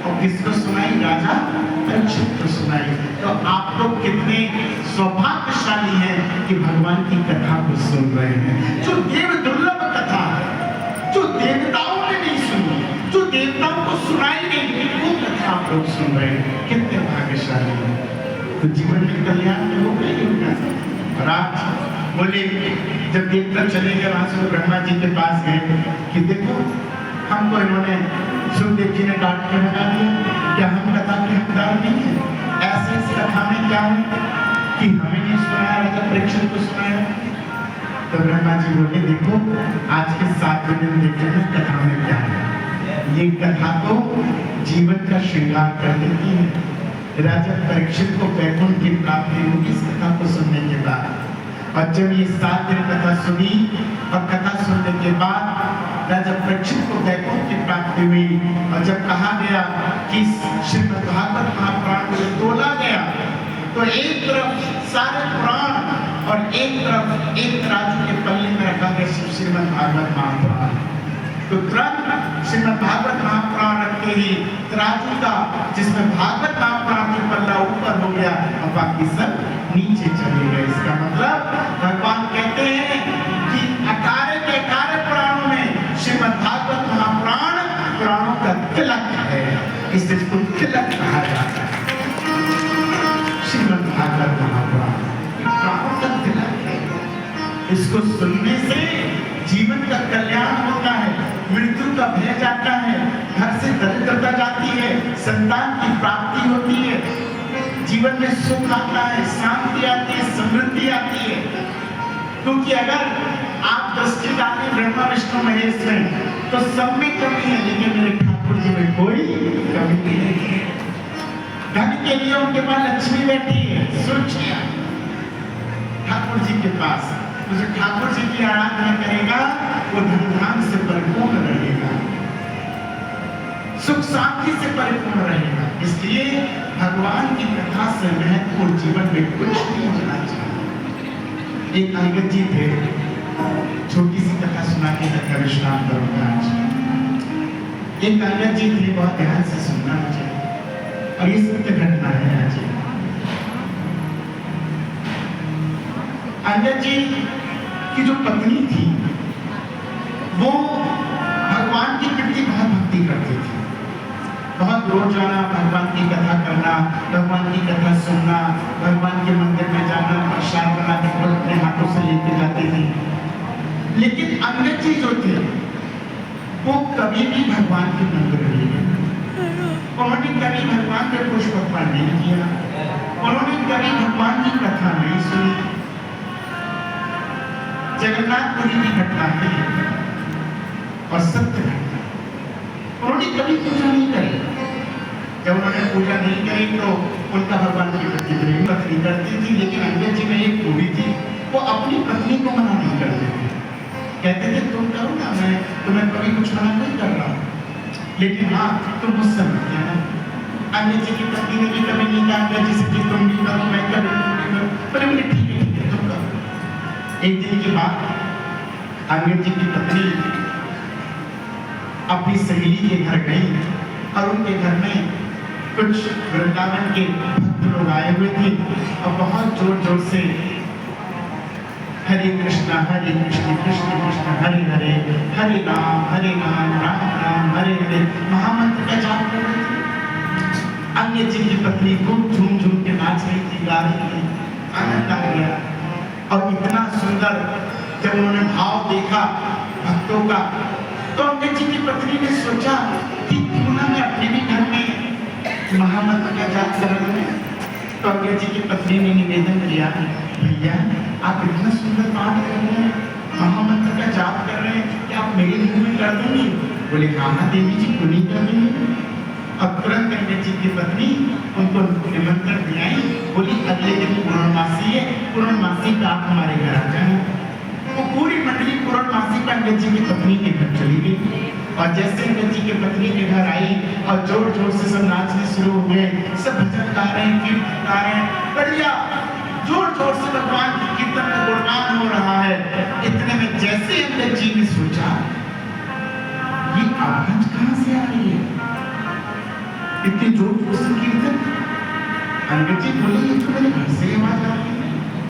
और किसको सुनाई? राजा परीक्षित को सुनाई। तो आप लोग कितने सौभाग्यशाली हैं कि भगवान की कथा को सुन रहे हैं। जो देव दुर्लभ कथा है, जो देवताओं ने नहीं सुनी, जो देवताओं को सुनाई नहीं, वो कथा आप लोग सुन रहे हैं। कितने भाग्यशाली हैं। तो जीवन में कल्याण तो होगा ही होगा। और आज बोले जब देवता चले गए वहां से ब्रह्मा जी के पास गए कि देखो हमको इन्होंने सुखदेव जी ने डांट के भगा दिया, क्या हम कथा के हकदार नहीं है? ऐसे इस कथा में क्या है कि हमें नहीं सुनाया, राजा परीक्षित को सुनाया। तो ब्रह्मा जी बोले देखो आज के 7वें दिन देखते हैं कथा में क्या है। ये कथा तो जीवन का श्रृंगार कर देती है। राजा परीक्षित को वैकुंठ की प्राप्ति होगी इस कथा को सुनने के बाद। और जब ये 7 दिन कथा सुनी और कथा सुनने के बाद राजा परीक्षित को वैकुंठ की प्राप्ति हुई। और जब कहा गया कि श्रीमद् भागवत महापुराण को तोला गया तो एक तरफ सारे पुराण और एक तरफ एक तराजू के पल्ले में रखा गया श्रीमद् भागवत महापुराण। तो तुरंत श्रीमद् भागवत महापुराण रखते ही तराजू का जिसमें भागवत महापुराण के पल्ला ऊपर हो गया और बाकी सब नीचे चले गए। इसका मतलब भगवान कहते हैं कि 18 के 18 पुराणों में श्रीमद् भागवत महापुराण पुराणों का तिलक है। इसको तिलक कहा जाता है। श्रीमद् भागवत महापुराण पुराणों का तिलक है। इसको सुनने से जीवन का कल्याण होता है, मृत्यु का भय जाता है, घर से दरिद्रता जाती है, संतान की प्राप्ति होती है, जीवन में सुख आता है, शांति आती है, समृद्धि आती है। क्योंकि अगर आप दृष्टि डालें ब्रह्मा विष्णु महेश में तो सब में कमी है, लेकिन मेरे ठाकुर जी में कोई कमी नहीं है। धन के लिए उनके पास लक्ष्मी बैठी है, सोचिए ठाकुर जी के पास जो ठाकुर जी की आराधना करेगा वो धन धान से परिपूर्ण रहेगा, सुख शांति से परिपूर्ण रहेगा। इसलिए भगवान की कथा से महत्वपूर्ण जीवन में कुछ नहीं होना चाहिए। एक अंगद जी थे, छोटी सी कथा सुना के कथा विश्राम करूंगा आज। एक अंगद जी थे, बहुत ध्यान से सुनना मुझे, और ये सत्य घटना है आज। अंगद जी की जो पत्नी थी वो भगवान की प्रति बहुत भक्ति करती थी। बहुत रोजाना भगवान की कथा करना, भगवान की कथा सुनना, भगवान के मंदिर में जाना, प्रसाद बना के खुद अपने हाथों से लेके जाते थे। लेकिन अंगद जी जो थे वो कभी भी भगवान के मंदिर नहीं गए। उन्होंने कभी भगवान के पुष्प अर्पण नहीं किया, उन्होंने कभी भगवान की कथा नहीं सुनी। जगन्नाथपुरी की घटना है और सत्य घटना। उन्होंने कभी पूजा नहीं करी। जब उन्होंने पूजा नहीं करी तो उनका भगवान की प्रति प्रेम पत्नी करती थी। लेकिन अंगद जी में एक खूबी थी, वो अपनी पत्नी को मना नहीं करते थे। कहते थे तुम करो ना, मैं तुम्हें कभी कुछ मना नहीं कर रहा, लेकिन हाँ तुम मुझसे मत कहना। अंगद जी की पत्नी ने भी कभी नहीं कहा अंगद जी से कि तुम भी करो, मैं करूँ, पर बोले ठीक है तुम करो। एक दिन की बात, अंगद जी की पत्नी अपनी सहेली के घर गई और उनके घर में कुछ वृंदावन के भक्त लोग आए हुए थे और बहुत जोर जोर से हरे कृष्ण कृष्ण कृष्ण हरे हरे, हरे राम राम राम हरे हरे महामंत्र का जाप कर रहे थे। अंगद जी की पत्नी खूब झूम झूम के नाच रही थी, गा रही थी, आनंद आ गया। और इतना सुंदर जब उन्होंने भाव देखा भक्तों का, तो अंगद जी की पत्नी ने सोचा कि क्यों ना मैं अपने भी घर में महामंत्र का जाप कर रही हूँ। तो अंगद जी की पत्नी ने निवेदन किया, भैया आप इतना सुंदर पाठ कर रहे हैं, महामंत्र का जाप कर रहे हैं, क्या आप मेरे घर में कर देंगे? बोले हाँ देवी जी क्यों नहीं कर देंगे। अब तुरंत अंगद जी की पत्नी उनको निमंत्रण दिलाई, बोली अगले दिन पूर्णमासी है, पूर्णमासी का आप हमारे घर आ जाए। वो पूरी मंडली पूर्णमासी का अंगद जी की पत्नी के घर चली गई। और जैसे अंगद जी की पत्नी के घर आई और जोर जोर से सब नाचने शुरू हो गए, सब भजन गा रहे हैं, कीर्तन गा रहे हैं, बढ़िया जोर जोर से भगवान की कीर्तन का गुणगान हो रहा है। इतने में जैसे अंगद जी ने सोचा ये आवाज कहां से आ रही है, इतनी जोर जोर से कीर्तन। अंगद जी बोले ये तो मेरे